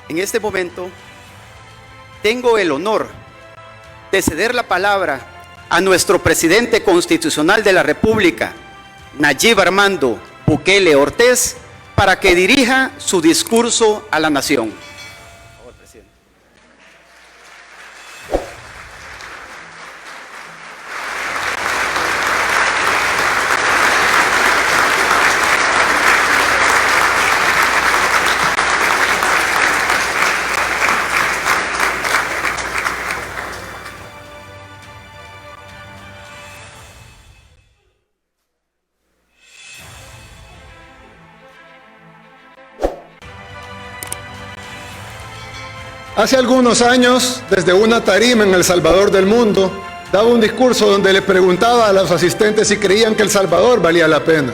En este momento tengo el honor de ceder la palabra a nuestro presidente constitucional de la República, Nayib Armando Bukele Ortiz, para que dirija su discurso a la nación. Por favor, presidente. Hace algunos años, desde una tarima en El Salvador del mundo, daba un discurso donde le preguntaba a los asistentes si creían que El Salvador valía la pena.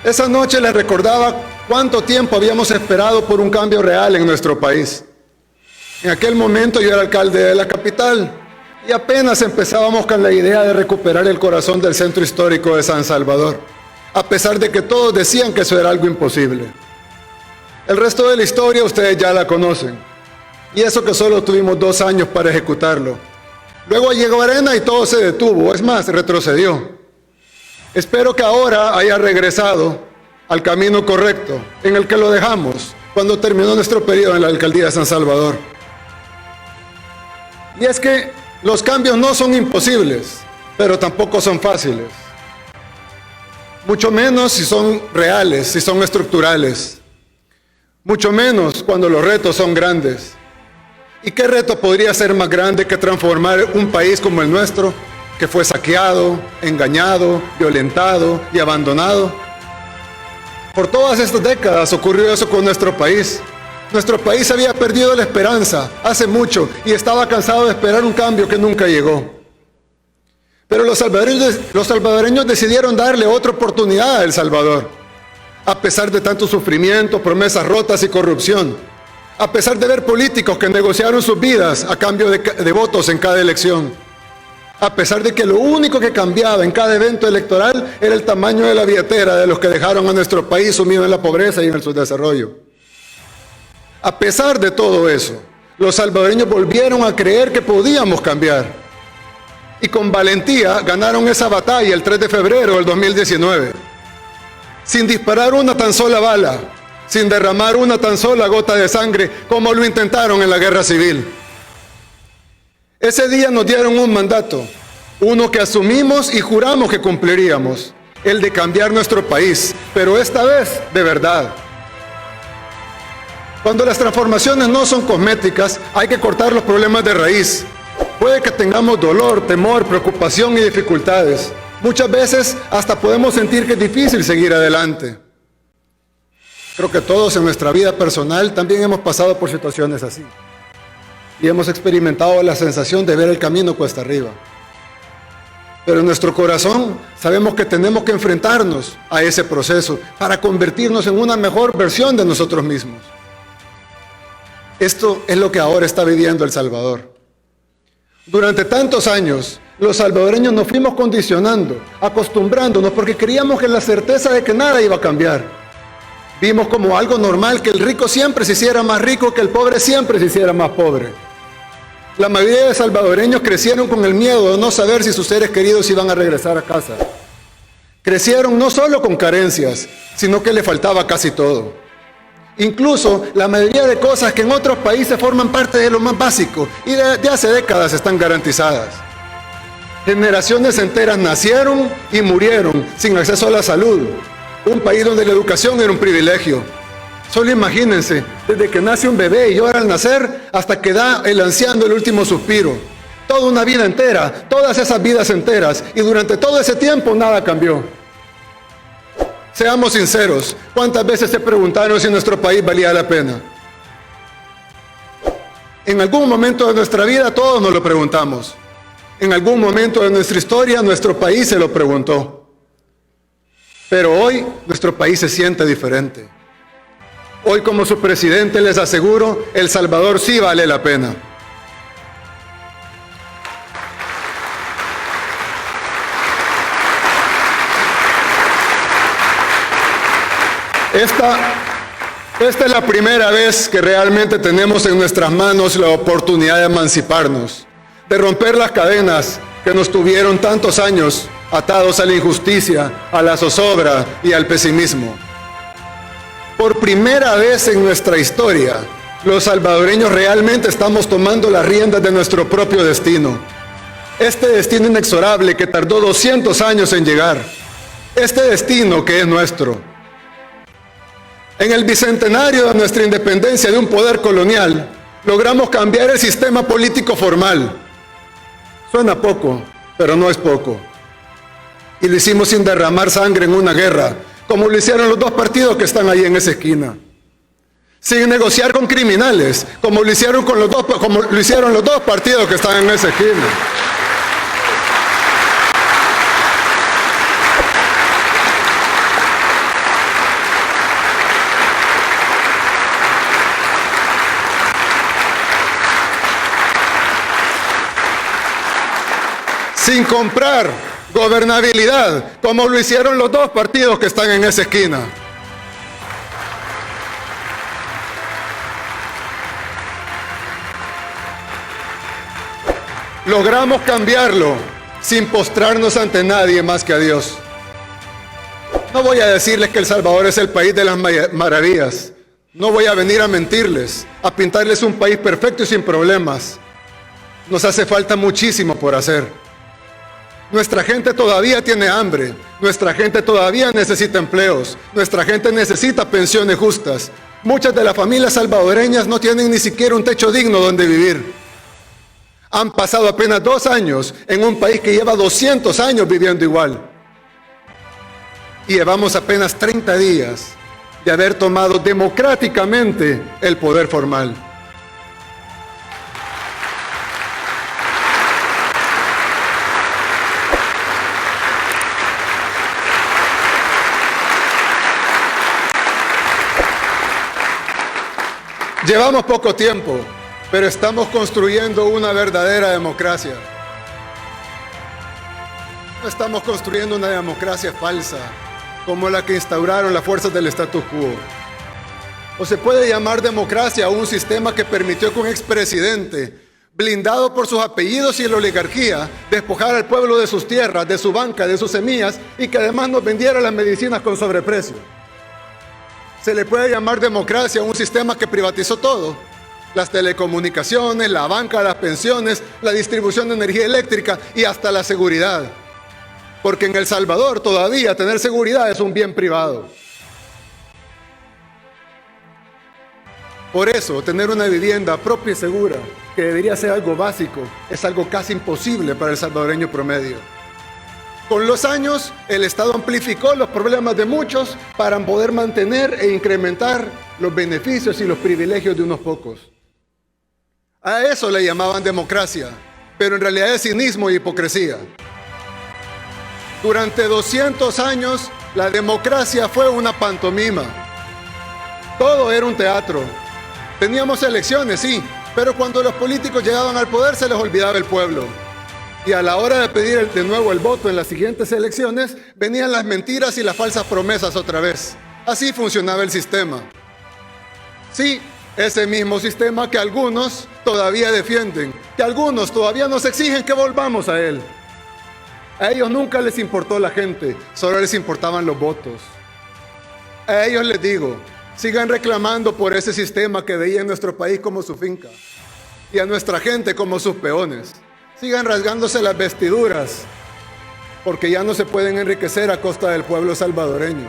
Esa noche les recordaba cuánto tiempo habíamos esperado por un cambio real en nuestro país. En aquel momento yo era alcalde de la capital y apenas empezábamos con la idea de recuperar el corazón del centro histórico de San Salvador, a pesar de que todos decían que eso era algo imposible. El resto de la historia ustedes ya la conocen. Y eso que solo tuvimos 2 años para ejecutarlo. Luego llegó Arena y todo se detuvo, es más, retrocedió. Espero que ahora haya regresado al camino correcto, en el que lo dejamos cuando terminó nuestro periodo en la alcaldía de San Salvador. Y es que los cambios no son imposibles, pero tampoco son fáciles. Mucho menos si son reales, si son estructurales. Mucho menos cuando los retos son grandes. ¿Y qué reto podría ser más grande que transformar un país como el nuestro, que fue saqueado, engañado, violentado y abandonado? Por todas estas décadas ocurrió eso con nuestro país. Nuestro país había perdido la esperanza hace mucho y estaba cansado de esperar un cambio que nunca llegó. Pero los salvadoreños decidieron darle otra oportunidad a El Salvador, a pesar de tanto sufrimiento, promesas rotas y corrupción. A pesar de ver políticos que negociaron sus vidas a cambio de votos en cada elección. A pesar de que lo único que cambiaba en cada evento electoral era el tamaño de la billetera de los que dejaron a nuestro país sumido en la pobreza y en el subdesarrollo. A pesar de todo eso, los salvadoreños volvieron a creer que podíamos cambiar. Y con valentía ganaron esa batalla el 3 de febrero del 2019. Sin disparar una tan sola bala, sin derramar una tan sola gota de sangre como lo intentaron en la guerra civil. Ese día nos dieron un mandato, uno que asumimos y juramos que cumpliríamos, el de cambiar nuestro país, pero esta vez de verdad. Cuando las transformaciones no son cosméticas, hay que cortar los problemas de raíz. Puede que tengamos dolor, temor, preocupación y dificultades. Muchas veces hasta podemos sentir que es difícil seguir adelante. Creo que todos en nuestra vida personal también hemos pasado por situaciones así. Y hemos experimentado la sensación de ver el camino cuesta arriba. Pero en nuestro corazón sabemos que tenemos que enfrentarnos a ese proceso para convertirnos en una mejor versión de nosotros mismos. Esto es lo que ahora está viviendo El Salvador. Durante tantos años, los salvadoreños nos fuimos condicionando, acostumbrándonos, porque creíamos que la certeza de que nada iba a cambiar. Vimos como algo normal que el rico siempre se hiciera más rico, que el pobre siempre se hiciera más pobre. La mayoría de salvadoreños crecieron con el miedo de no saber si sus seres queridos iban a regresar a casa. Crecieron no solo con carencias, sino que le faltaba casi todo. Incluso la mayoría de cosas que en otros países forman parte de lo más básico y de hace décadas están garantizadas. Generaciones enteras nacieron y murieron sin acceso a la salud. Un país donde la educación era un privilegio. Solo imagínense, desde que nace un bebé y llora al nacer, hasta que da el anciano el último suspiro. Toda una vida entera, todas esas vidas enteras, y durante todo ese tiempo nada cambió. Seamos sinceros, ¿cuántas veces se preguntaron si nuestro país valía la pena? En algún momento de nuestra vida todos nos lo preguntamos. En algún momento de nuestra historia nuestro país se lo preguntó. Pero hoy nuestro país se siente diferente. Hoy, como su presidente, les aseguro, El Salvador sí vale la pena. Esta es la primera vez que realmente tenemos en nuestras manos la oportunidad de emanciparnos, de romper las cadenas que nos tuvieron tantos años atados a la injusticia, a la zozobra y al pesimismo. Por primera vez en nuestra historia, los salvadoreños realmente estamos tomando las riendas de nuestro propio destino. Este destino inexorable que tardó 200 años en llegar. Este destino que es nuestro. En el bicentenario de nuestra independencia de un poder colonial, logramos cambiar el sistema político formal. Suena poco, pero no es poco. Y lo hicimos sin derramar sangre en una guerra, como lo hicieron los dos partidos que están ahí en esa esquina. Sin negociar con criminales, como lo hicieron los dos partidos que están en esa esquina. Sin comprar gobernabilidad, como lo hicieron los dos partidos que están en esa esquina. Logramos cambiarlo sin postrarnos ante nadie más que a Dios. No voy a decirles que El Salvador es el país de las maravillas. No voy a venir a mentirles, a pintarles un país perfecto y sin problemas. Nos hace falta muchísimo por hacer. Nuestra gente todavía tiene hambre, nuestra gente todavía necesita empleos, nuestra gente necesita pensiones justas. Muchas de las familias salvadoreñas no tienen ni siquiera un techo digno donde vivir. Han pasado apenas 2 años en un país que lleva 200 años viviendo igual. Y llevamos apenas 30 días de haber tomado democráticamente el poder formal. Llevamos poco tiempo, pero estamos construyendo una verdadera democracia. No estamos construyendo una democracia falsa, como la que instauraron las fuerzas del status quo. O se puede llamar democracia a un sistema que permitió que un expresidente, blindado por sus apellidos y la oligarquía, despojara al pueblo de sus tierras, de su banca, de sus semillas, y que además nos vendiera las medicinas con sobreprecio. Se le puede llamar democracia a un sistema que privatizó todo: las telecomunicaciones, la banca, las pensiones, la distribución de energía eléctrica y hasta la seguridad. Porque en El Salvador todavía tener seguridad es un bien privado. Por eso, tener una vivienda propia y segura, que debería ser algo básico, es algo casi imposible para el salvadoreño promedio. Con los años, el Estado amplificó los problemas de muchos para poder mantener e incrementar los beneficios y los privilegios de unos pocos. A eso le llamaban democracia, pero en realidad es cinismo y hipocresía. Durante 200 años, la democracia fue una pantomima. Todo era un teatro. Teníamos elecciones, sí, pero cuando los políticos llegaban al poder se les olvidaba el pueblo. Y a la hora de pedir de nuevo el voto en las siguientes elecciones, venían las mentiras y las falsas promesas otra vez. Así funcionaba el sistema. Sí, ese mismo sistema que algunos todavía defienden, que algunos todavía nos exigen que volvamos a él. A ellos nunca les importó la gente, solo les importaban los votos. A ellos les digo, sigan reclamando por ese sistema que veía en nuestro país como su finca y a nuestra gente como sus peones. Sigan rasgándose las vestiduras, porque ya no se pueden enriquecer a costa del pueblo salvadoreño.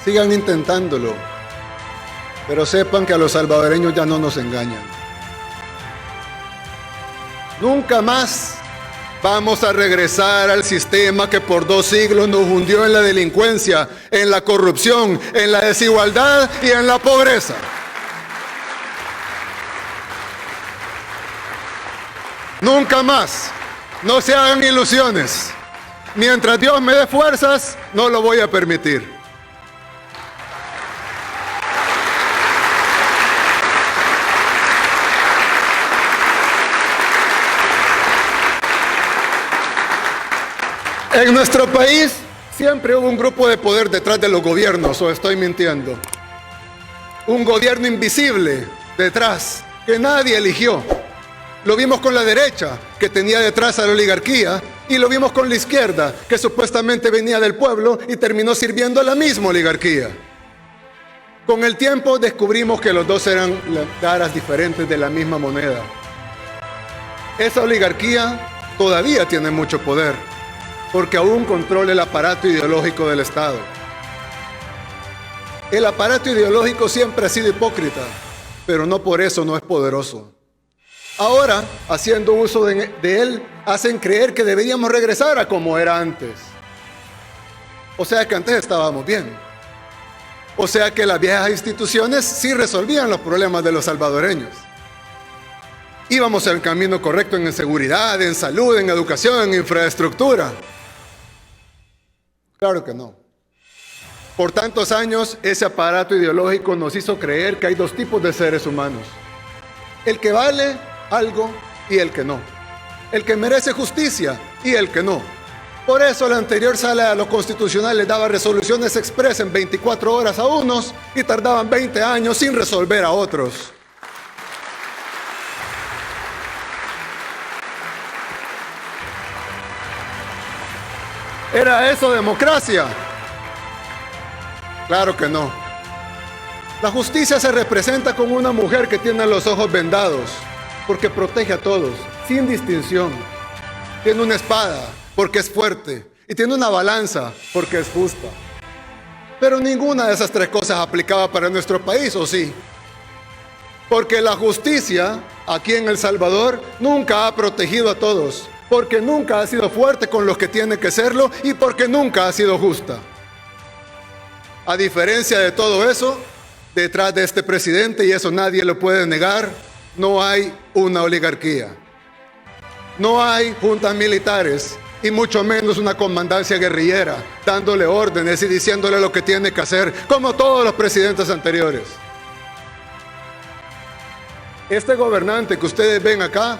Sigan intentándolo, pero sepan que a los salvadoreños ya no nos engañan. Nunca más vamos a regresar al sistema que por 2 siglos nos hundió en la delincuencia, en la corrupción, en la desigualdad y en la pobreza. Nunca más. No se hagan ilusiones. Mientras Dios me dé fuerzas, no lo voy a permitir. En nuestro país siempre hubo un grupo de poder detrás de los gobiernos, ¿o estoy mintiendo? Un gobierno invisible detrás, que nadie eligió. Lo vimos con la derecha, que tenía detrás a la oligarquía, y lo vimos con la izquierda, que supuestamente venía del pueblo y terminó sirviendo a la misma oligarquía. Con el tiempo descubrimos que los dos eran caras diferentes de la misma moneda. Esa oligarquía todavía tiene mucho poder, porque aún controla el aparato ideológico del Estado. El aparato ideológico siempre ha sido hipócrita, pero no por eso no es poderoso. Ahora, haciendo uso de él, hacen creer que deberíamos regresar a como era antes. O sea que antes estábamos bien. O sea que las viejas instituciones sí resolvían los problemas de los salvadoreños. Íbamos en el camino correcto en seguridad, en salud, en educación, en infraestructura. Claro que no. Por tantos años, ese aparato ideológico nos hizo creer que hay dos tipos de seres humanos. El que vale algo y el que no. El que merece justicia y el que no. Por eso la anterior sala de lo constitucional les daba resoluciones express en 24 horas a unos y tardaban 20 años sin resolver a otros. ¿Era eso democracia? Claro que no. La justicia se representa con una mujer que tiene los ojos vendados, porque protege a todos, sin distinción. Tiene una espada, porque es fuerte, y tiene una balanza, porque es justa. Pero ninguna de esas tres cosas aplicaba para nuestro país, ¿o sí? Porque la justicia, aquí en El Salvador, nunca ha protegido a todos, porque nunca ha sido fuerte con los que tienen que serlo, y porque nunca ha sido justa. A diferencia de todo eso, detrás de este presidente, y eso nadie lo puede negar, no hay una oligarquía. No hay juntas militares, y mucho menos una comandancia guerrillera, dándole órdenes y diciéndole lo que tiene que hacer, como todos los presidentes anteriores. Este gobernante que ustedes ven acá,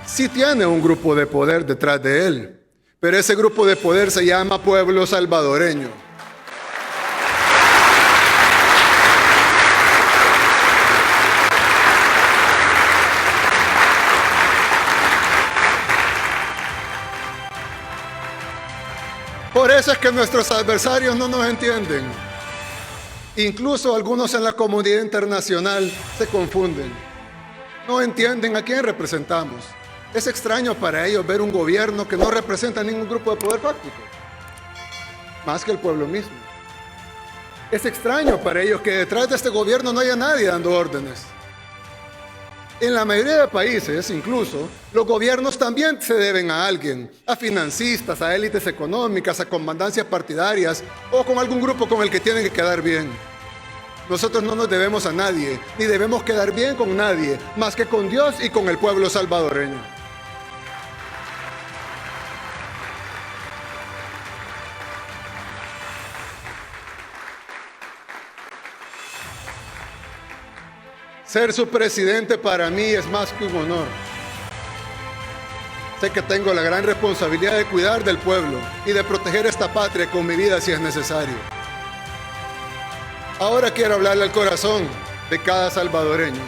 sí tiene un grupo de poder detrás de él, pero ese grupo de poder se llama pueblo salvadoreño. Por eso es que nuestros adversarios no nos entienden. Incluso algunos en la comunidad internacional se confunden. No entienden a quién representamos. Es extraño para ellos ver un gobierno que no representa ningún grupo de poder fáctico, más que el pueblo mismo. Es extraño para ellos que detrás de este gobierno no haya nadie dando órdenes. En la mayoría de países, incluso, los gobiernos también se deben a alguien, a financistas, a élites económicas, a comandancias partidarias o con algún grupo con el que tienen que quedar bien. Nosotros no nos debemos a nadie, ni debemos quedar bien con nadie, más que con Dios y con el pueblo salvadoreño. Ser su presidente para mí es más que un honor. Sé que tengo la gran responsabilidad de cuidar del pueblo y de proteger esta patria con mi vida si es necesario. Ahora quiero hablarle al corazón de cada salvadoreño.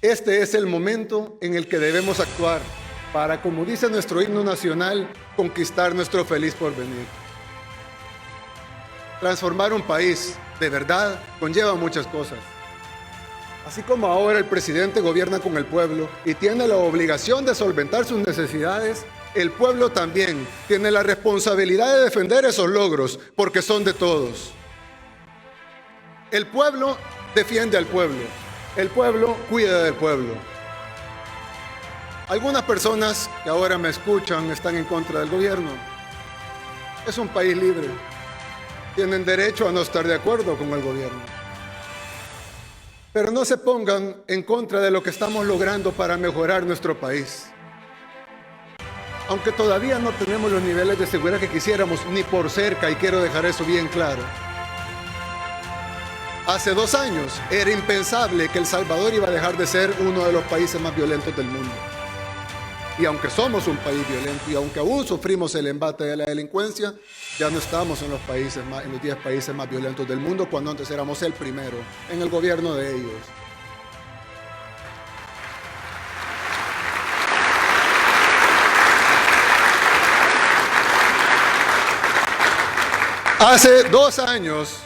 Este es el momento en el que debemos actuar para, como dice nuestro himno nacional, conquistar nuestro feliz porvenir. Transformar un país de verdad conlleva muchas cosas. Así como ahora el presidente gobierna con el pueblo y tiene la obligación de solventar sus necesidades, el pueblo también tiene la responsabilidad de defender esos logros, porque son de todos. El pueblo defiende al pueblo, el pueblo cuida del pueblo. Algunas personas que ahora me escuchan están en contra del gobierno. Es un país libre. Tienen derecho a no estar de acuerdo con el gobierno. Pero no se pongan en contra de lo que estamos logrando para mejorar nuestro país. Aunque todavía no tenemos los niveles de seguridad que quisiéramos, ni por cerca, y quiero dejar eso bien claro. Hace 2 años era impensable que El Salvador iba a dejar de ser uno de los países más violentos del mundo. Y aunque somos un país violento y aunque aún sufrimos el embate de la delincuencia, ya no estamos en los 10 países más violentos del mundo, cuando antes éramos el primero en el gobierno de ellos. Hace 2 años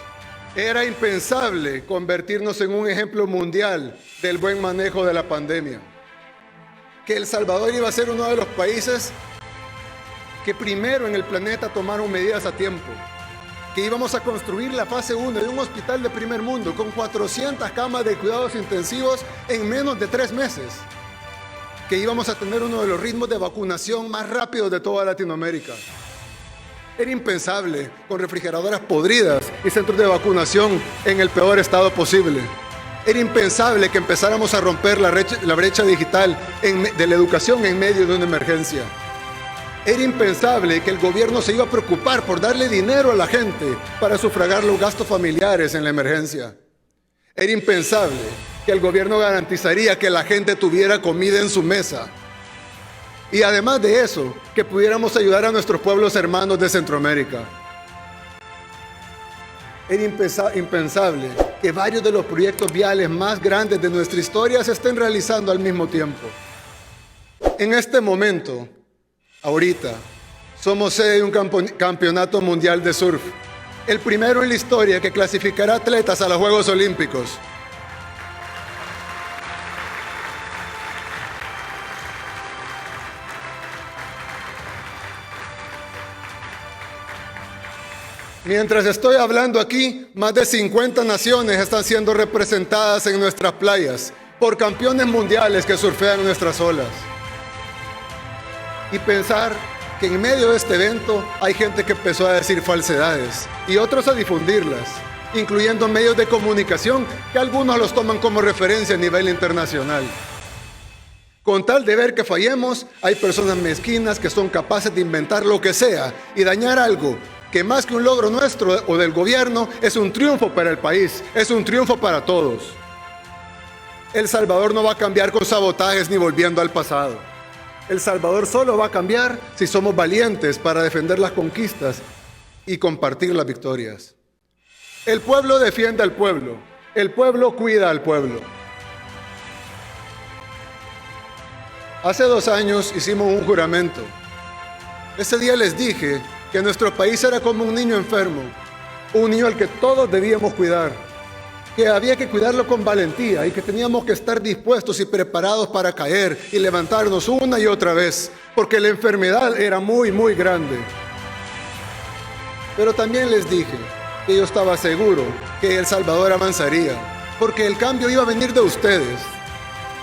era impensable convertirnos en un ejemplo mundial del buen manejo de la pandemia. Que El Salvador iba a ser uno de los países que primero en el planeta tomaron medidas a tiempo. Que íbamos a construir la fase 1 de un hospital de primer mundo con 400 camas de cuidados intensivos en menos de 3 meses. Que íbamos a tener uno de los ritmos de vacunación más rápidos de toda Latinoamérica. Era impensable con refrigeradoras podridas y centros de vacunación en el peor estado posible. Era impensable que empezáramos a romper la brecha digital de la educación en medio de una emergencia. Era impensable que el gobierno se iba a preocupar por darle dinero a la gente para sufragar los gastos familiares en la emergencia. Era impensable que el gobierno garantizaría que la gente tuviera comida en su mesa. Y además de eso, que pudiéramos ayudar a nuestros pueblos hermanos de Centroamérica. Era impensable que varios de los proyectos viales más grandes de nuestra historia se estén realizando al mismo tiempo. En este momento, ahorita, somos sede de un campeonato mundial de surf, el primero en la historia que clasificará atletas a los Juegos Olímpicos. Mientras estoy hablando aquí, más de 50 naciones están siendo representadas en nuestras playas por campeones mundiales que surfean nuestras olas. Y pensar que en medio de este evento hay gente que empezó a decir falsedades y otros a difundirlas, incluyendo medios de comunicación que algunos los toman como referencia a nivel internacional. Con tal de ver que fallemos, hay personas mezquinas que son capaces de inventar lo que sea y dañar algo que más que un logro nuestro o del gobierno, es un triunfo para el país, es un triunfo para todos. El Salvador no va a cambiar con sabotajes ni volviendo al pasado. El Salvador solo va a cambiar si somos valientes para defender las conquistas y compartir las victorias. El pueblo defiende al pueblo, el pueblo cuida al pueblo. Hace 2 años hicimos un juramento. Ese día les dije que nuestro país era como un niño enfermo, un niño al que todos debíamos cuidar, que había que cuidarlo con valentía y que teníamos que estar dispuestos y preparados para caer y levantarnos una y otra vez, porque la enfermedad era muy, muy grande. Pero también les dije que yo estaba seguro que El Salvador avanzaría, porque el cambio iba a venir de ustedes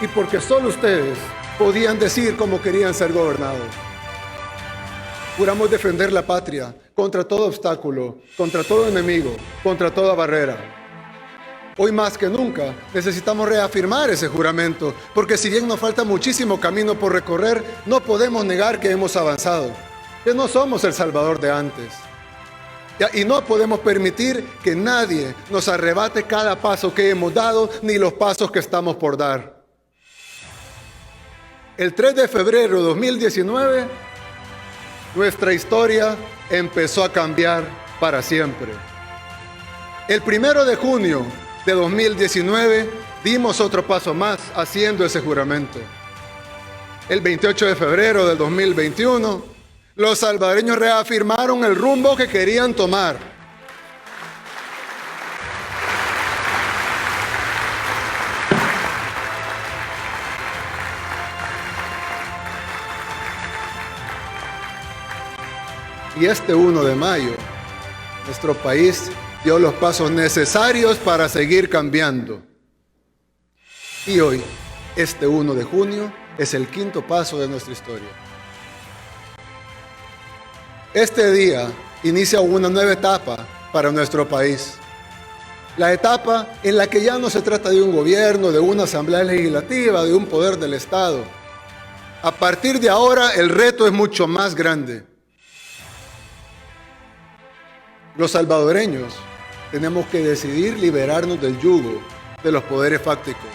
y porque solo ustedes podían decir cómo querían ser gobernados. Juramos defender la patria contra todo obstáculo, contra todo enemigo, contra toda barrera. Hoy más que nunca necesitamos reafirmar ese juramento, porque si bien nos falta muchísimo camino por recorrer, no podemos negar que hemos avanzado, que no somos El Salvador de antes. Y no podemos permitir que nadie nos arrebate cada paso que hemos dado, ni los pasos que estamos por dar. El 3 de febrero de 2019, nuestra historia empezó a cambiar para siempre. El 1 de junio de 2019 dimos otro paso más haciendo ese juramento. El 28 de febrero del 2021, los salvadoreños reafirmaron el rumbo que querían tomar. Y este 1 de mayo, nuestro país dio los pasos necesarios para seguir cambiando. Y hoy, este 1 de junio, es el 5º paso de nuestra historia. Este día inicia una nueva etapa para nuestro país. La etapa en la que ya no se trata de un gobierno, de una asamblea legislativa, de un poder del Estado. A partir de ahora, el reto es mucho más grande. Los salvadoreños tenemos que decidir liberarnos del yugo de los poderes fácticos,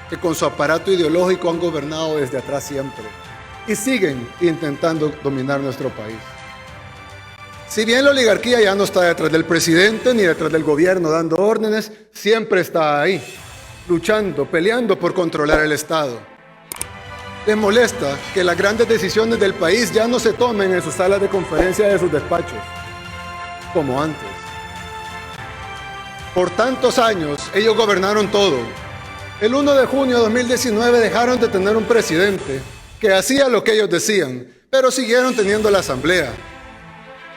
que con su aparato ideológico han gobernado desde atrás siempre, y siguen intentando dominar nuestro país. Si bien la oligarquía ya no está detrás del presidente ni detrás del gobierno dando órdenes, siempre está ahí, luchando, peleando por controlar el Estado. Les molesta que las grandes decisiones del país ya no se tomen en sus salas de conferencia de sus despachos, como antes. Por tantos años, ellos gobernaron todo. El 1 de junio de 2019 dejaron de tener un presidente que hacía lo que ellos decían, pero siguieron teniendo la asamblea,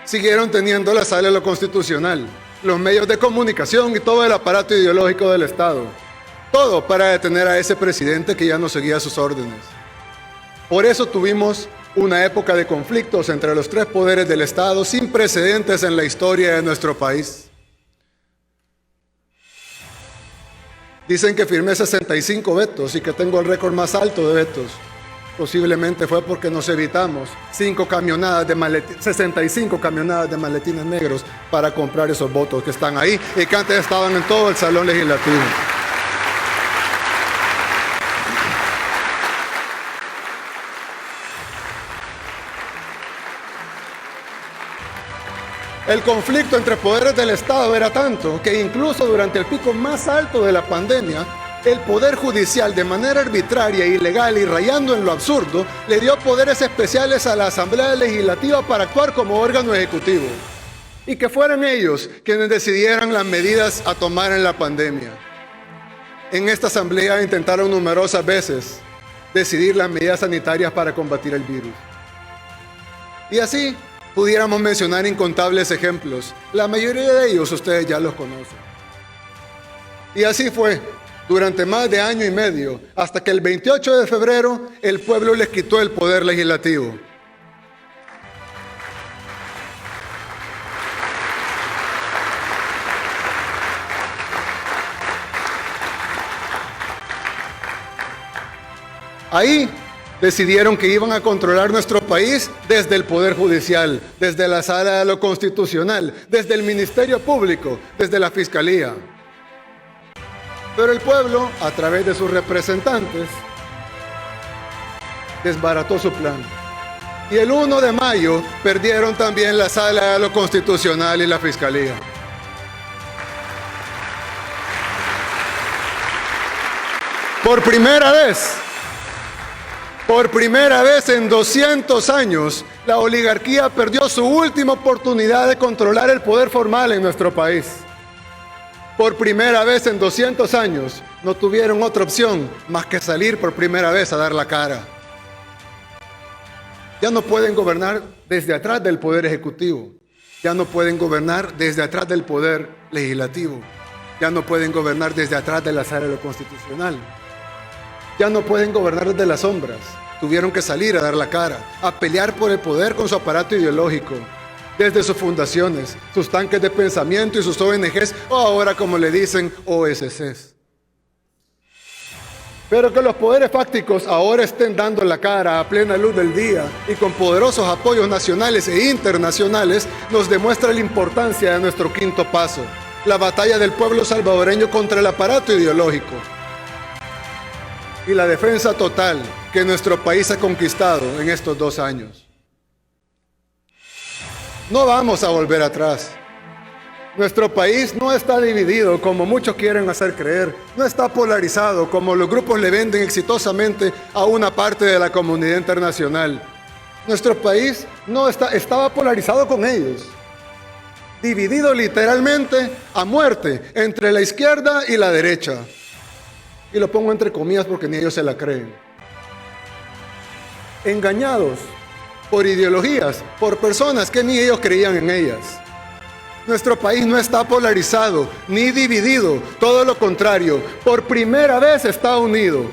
siguieron teniendo la sala de lo constitucional, los medios de comunicación y todo el aparato ideológico del Estado. Todo para detener a ese presidente que ya no seguía sus órdenes. Por eso tuvimos una época de conflictos entre los tres poderes del Estado sin precedentes en la historia de nuestro país. Dicen que firmé 65 vetos y que tengo el récord más alto de vetos. Posiblemente fue porque nos evitamos 65 camionadas de maletines negros para comprar esos votos que están ahí y que antes estaban en todo el salón legislativo. El conflicto entre poderes del Estado era tanto que incluso durante el pico más alto de la pandemia, el Poder Judicial, de manera arbitraria, ilegal y rayando en lo absurdo, le dio poderes especiales a la Asamblea Legislativa para actuar como órgano ejecutivo. Y que fueran ellos quienes decidieran las medidas a tomar en la pandemia. En esta Asamblea intentaron numerosas veces decidir las medidas sanitarias para combatir el virus. Y así pudiéramos mencionar incontables ejemplos. La mayoría de ellos ustedes ya los conocen. Y así fue durante más de año y medio, hasta que el 28 de febrero el pueblo les quitó el poder legislativo. Ahí decidieron que iban a controlar nuestro país desde el Poder Judicial, desde la Sala de lo Constitucional, desde el Ministerio Público, desde la Fiscalía. Pero el pueblo, a través de sus representantes, desbarató su plan. Y el 1 de mayo perdieron también la Sala de lo Constitucional y la Fiscalía. Por primera vez en 200 años, la oligarquía perdió su última oportunidad de controlar el poder formal en nuestro país. Por primera vez en 200 años, no tuvieron otra opción más que salir por primera vez a dar la cara. Ya no pueden gobernar desde atrás del poder ejecutivo. Ya no pueden gobernar desde atrás del poder legislativo. Ya no pueden gobernar desde atrás de la sala de lo constitucional. Ya no pueden gobernar desde las sombras. Tuvieron que salir a dar la cara, a pelear por el poder con su aparato ideológico, desde sus fundaciones, sus tanques de pensamiento y sus ONGs, o ahora como le dicen, OSCs. Pero que los poderes fácticos ahora estén dando la cara a plena luz del día y con poderosos apoyos nacionales e internacionales nos demuestra la importancia de nuestro quinto paso, la batalla del pueblo salvadoreño contra el aparato ideológico y la defensa total que nuestro país ha conquistado en estos 2 años. No vamos a volver atrás. Nuestro país no está dividido como muchos quieren hacer creer, no está polarizado como los grupos le venden exitosamente a una parte de la comunidad internacional. Nuestro país estaba polarizado con ellos, dividido literalmente a muerte entre la izquierda y la derecha. Y lo pongo entre comillas porque ni ellos se la creen. Engañados por ideologías, por personas que ni ellos creían en ellas. Nuestro país no está polarizado ni dividido, todo lo contrario, por primera vez está unido.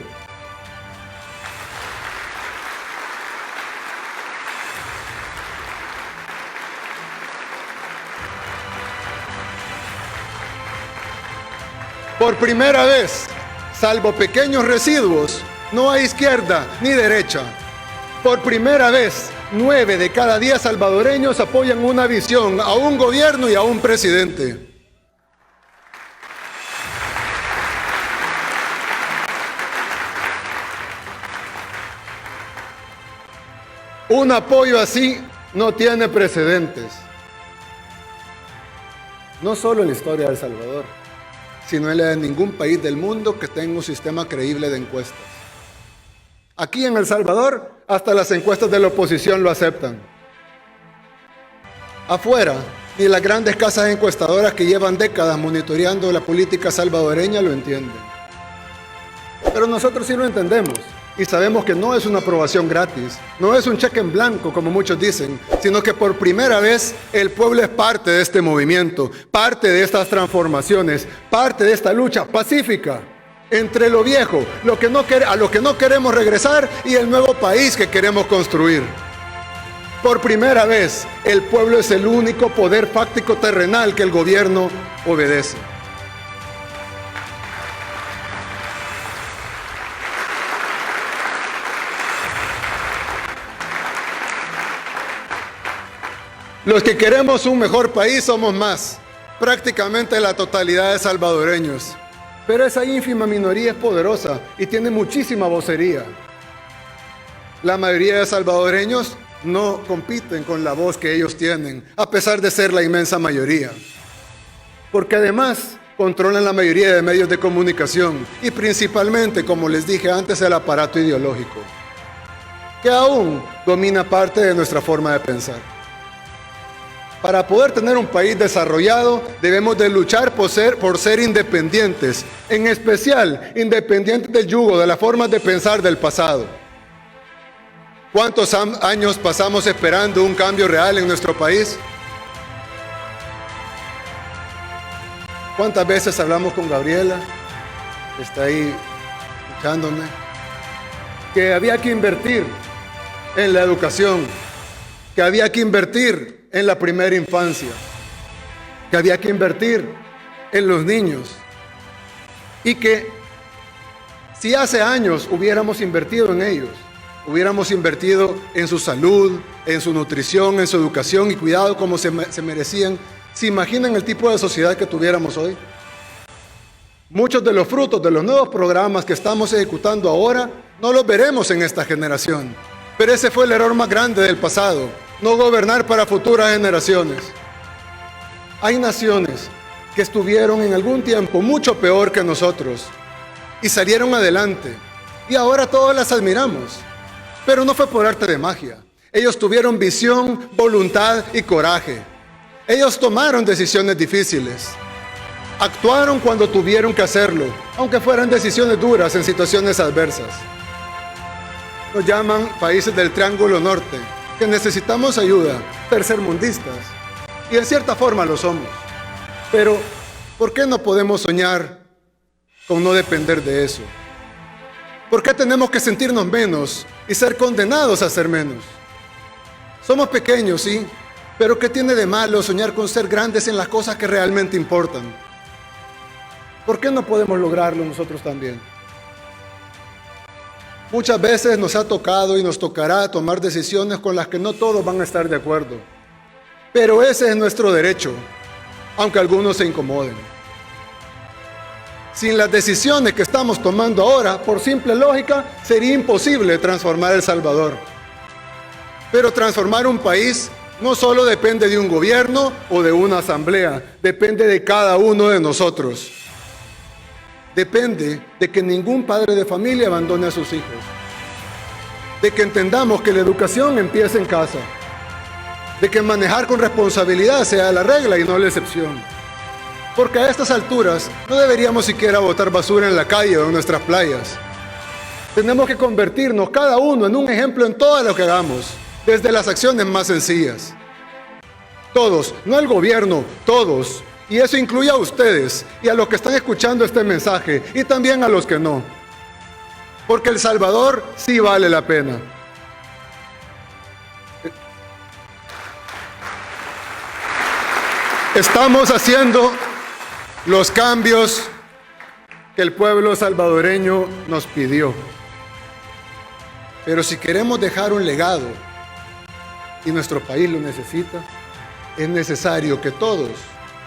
Por primera vez, salvo pequeños residuos, no hay izquierda ni derecha. Por primera vez, 9 de cada 10 salvadoreños apoyan una visión, a un gobierno y a un presidente. Un apoyo así no tiene precedentes. No solo en la historia de El Salvador, sino en la de ningún país del mundo que tenga un sistema creíble de encuestas. Aquí en El Salvador, hasta las encuestas de la oposición lo aceptan. Afuera, ni las grandes casas encuestadoras que llevan décadas monitoreando la política salvadoreña lo entienden. Pero nosotros sí lo entendemos y sabemos que no es una aprobación gratis, no es un cheque en blanco como muchos dicen, sino que por primera vez el pueblo es parte de este movimiento, parte de estas transformaciones, parte de esta lucha pacífica entre lo viejo, a lo que no queremos regresar y el nuevo país que queremos construir. Por primera vez, el pueblo es el único poder fáctico terrenal que el gobierno obedece. Los que queremos un mejor país somos más, prácticamente la totalidad de salvadoreños. Pero esa ínfima minoría es poderosa y tiene muchísima vocería. La mayoría de salvadoreños no compiten con la voz que ellos tienen, a pesar de ser la inmensa mayoría. Porque además controlan la mayoría de medios de comunicación y principalmente, como les dije antes, el aparato ideológico, que aún domina parte de nuestra forma de pensar. Para poder tener un país desarrollado, debemos de luchar por ser independientes, en especial independientes del yugo de las formas de pensar del pasado. ¿Cuántos años pasamos esperando un cambio real en nuestro país? ¿Cuántas veces hablamos con Gabriela? Está ahí escuchándome. Que había que invertir en la educación, que había que invertir en la primera infancia, que había que invertir en los niños y que si hace años hubiéramos invertido en ellos, hubiéramos invertido en su salud, en su nutrición, en su educación y cuidado como se merecían, ¿se imaginan el tipo de sociedad que tuviéramos hoy? Muchos de los frutos de los nuevos programas que estamos ejecutando ahora no los veremos en esta generación, pero ese fue el error más grande del pasado. No gobernar para futuras generaciones. Hay naciones que estuvieron en algún tiempo mucho peor que nosotros y salieron adelante y ahora todos las admiramos, pero no fue por arte de magia. Ellos tuvieron visión, voluntad y coraje. Ellos tomaron decisiones difíciles, actuaron cuando tuvieron que hacerlo, aunque fueran decisiones duras en situaciones adversas. Nos llaman países del Triángulo Norte, que necesitamos ayuda, tercermundistas, y en cierta forma lo somos. Pero, ¿por qué no podemos soñar con no depender de eso? ¿Por qué tenemos que sentirnos menos y ser condenados a ser menos? Somos pequeños, sí, pero ¿qué tiene de malo soñar con ser grandes en las cosas que realmente importan? ¿Por qué no podemos lograrlo nosotros también? Muchas veces nos ha tocado y nos tocará tomar decisiones con las que no todos van a estar de acuerdo. Pero ese es nuestro derecho, aunque algunos se incomoden. Sin las decisiones que estamos tomando ahora, por simple lógica, sería imposible transformar El Salvador. Pero transformar un país no solo depende de un gobierno o de una asamblea, depende de cada uno de nosotros. Depende de que ningún padre de familia abandone a sus hijos, de que entendamos que la educación empieza en casa, de que manejar con responsabilidad sea la regla y no la excepción. Porque a estas alturas no deberíamos siquiera botar basura en la calle o en nuestras playas. Tenemos que convertirnos cada uno en un ejemplo en todo lo que hagamos, desde las acciones más sencillas. Todos, no el gobierno, todos. Y eso incluye a ustedes y a los que están escuchando este mensaje y también a los que no. Porque El Salvador sí vale la pena. Estamos haciendo los cambios que el pueblo salvadoreño nos pidió. Pero si queremos dejar un legado, y nuestro país lo necesita, es necesario que todos,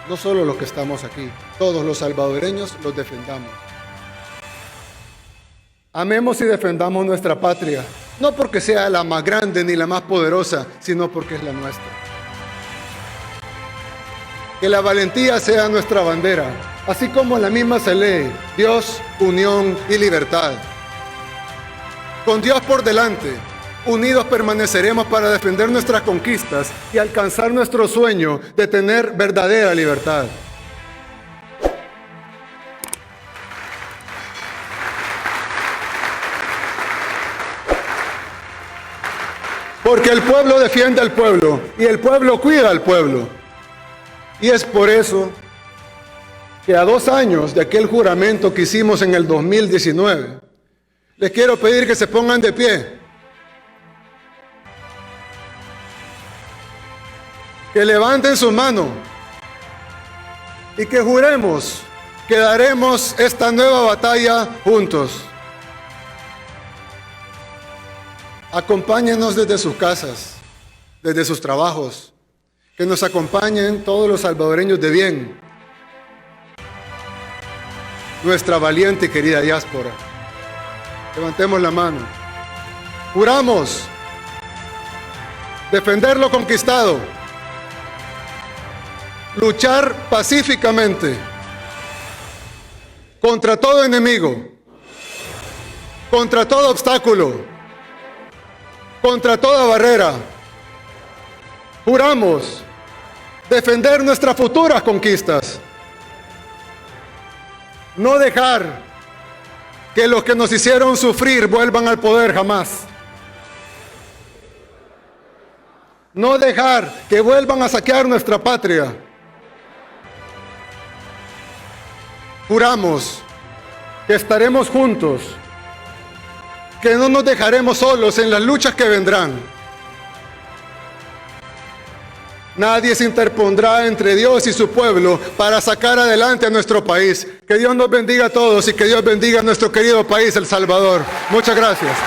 no solo los que estamos aquí, todos los salvadoreños los defendamos. Amemos y defendamos nuestra patria, no porque sea la más grande ni la más poderosa, sino porque es la nuestra. Que la valentía sea nuestra bandera, así como en la misma se lee: Dios, unión y libertad. Con Dios por delante, unidos permaneceremos para defender nuestras conquistas y alcanzar nuestro sueño de tener verdadera libertad. Porque el pueblo defiende al pueblo y el pueblo cuida al pueblo. Y es por eso que a 2 años de aquel juramento que hicimos en el 2019, les quiero pedir que se pongan de pie, que levanten su mano y que juremos que daremos esta nueva batalla juntos. Acompáñenos desde sus casas, desde sus trabajos, que nos acompañen todos los salvadoreños de bien, nuestra valiente y querida diáspora. Levantemos la mano. Juramos defender lo conquistado, luchar pacíficamente contra todo enemigo, contra todo obstáculo, contra toda barrera. Juramos defender nuestras futuras conquistas, no dejar que los que nos hicieron sufrir vuelvan al poder jamás, no dejar que vuelvan a saquear nuestra patria. Juramos que estaremos juntos, que no nos dejaremos solos en las luchas que vendrán. Nadie se interpondrá entre Dios y su pueblo para sacar adelante a nuestro país. Que Dios nos bendiga a todos y que Dios bendiga a nuestro querido país, El Salvador. Muchas gracias.